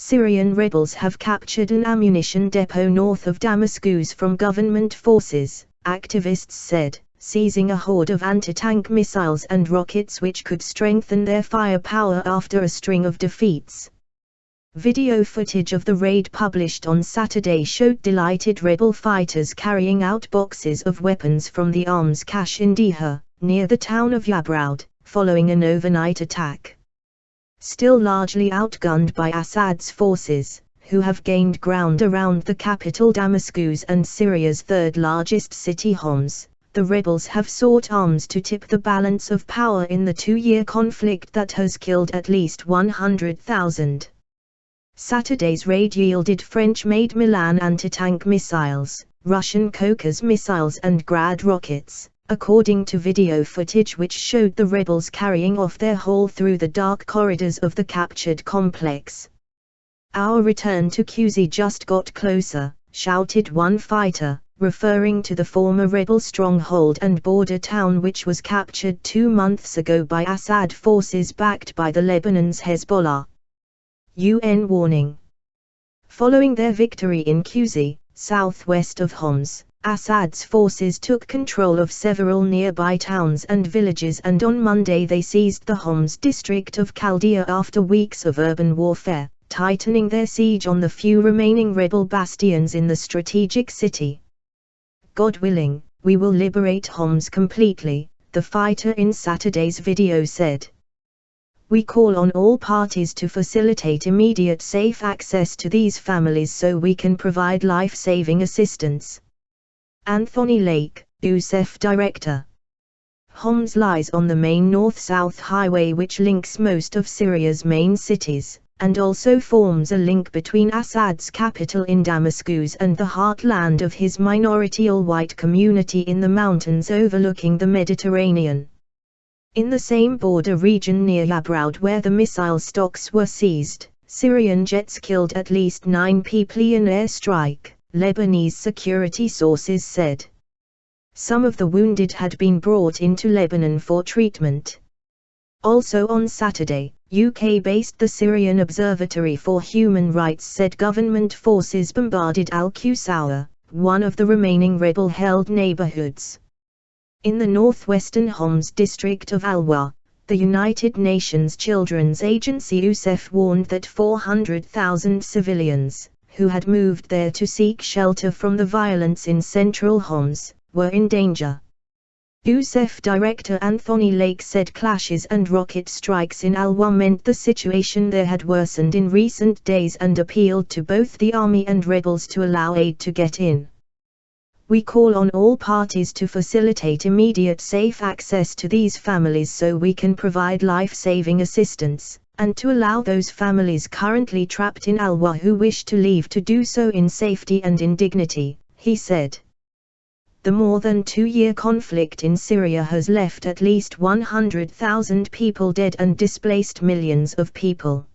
Syrian rebels have captured an ammunition depot north of Damascus from government forces, activists said, seizing a hoard of anti-tank missiles and rockets which could strengthen their firepower after a string of defeats. Video footage of the raid published on Saturday showed delighted rebel fighters carrying out boxes of weapons from the arms cache in Denha, near the town of Yabroud, following an overnight attack. Still largely outgunned by Assad's forces, who have gained ground around the capital Damascus and Syria's third-largest city Homs, the rebels have sought arms to tip the balance of power in the two-year conflict that has killed at least 100,000. Saturday's raid yielded French-made Milan anti-tank missiles, Russian Konkurs missiles and Grad rockets, according to video footage which showed the rebels carrying off their haul through the dark corridors of the captured complex. "Our return to Quzi just got closer," shouted one fighter, referring to the former rebel stronghold and border town which was captured 2 months ago by Assad forces backed by the Lebanon's Hezbollah. UN warning. Following their victory in Quzi, southwest of Homs, Assad's forces took control of several nearby towns and villages, and on Monday they seized the Homs district of Chaldea after weeks of urban warfare, tightening their siege on the few remaining rebel bastions in the strategic city. "God willing, we will liberate Homs completely," the fighter in Saturday's video said. "We call on all parties to facilitate immediate safe access to these families so we can provide life-saving assistance." Anthony Lake, USEF director. Homs lies on the main north-south highway which links most of Syria's main cities, and also forms a link between Assad's capital in Damascus and the heartland of his minority all-white community in the mountains overlooking the Mediterranean. In the same border region near Yabroud where the missile stocks were seized, Syrian jets killed at least 9 people in an airstrike, Lebanese security sources said. Some of the wounded had been brought into Lebanon for treatment. Also on Saturday, UK-based the Syrian Observatory for Human Rights said government forces bombarded Al-Qusawah, one of the remaining rebel-held neighborhoods. In the northwestern Homs district of Al-Wa, the United Nations Children's Agency UNICEF warned that 400,000 civilians, who had moved there to seek shelter from the violence in central Homs, were in danger. UNICEF Director Anthony Lake said clashes and rocket strikes in Al-Wa meant the situation there had worsened in recent days and appealed to both the army and rebels to allow aid to get in. "We call on all parties to facilitate immediate safe access to these families so we can provide life-saving assistance, and to allow those families currently trapped in Al-Wa who wish to leave to do so in safety and in dignity," he said. The more than 2-year conflict in Syria has left at least 100,000 people dead and displaced millions of people.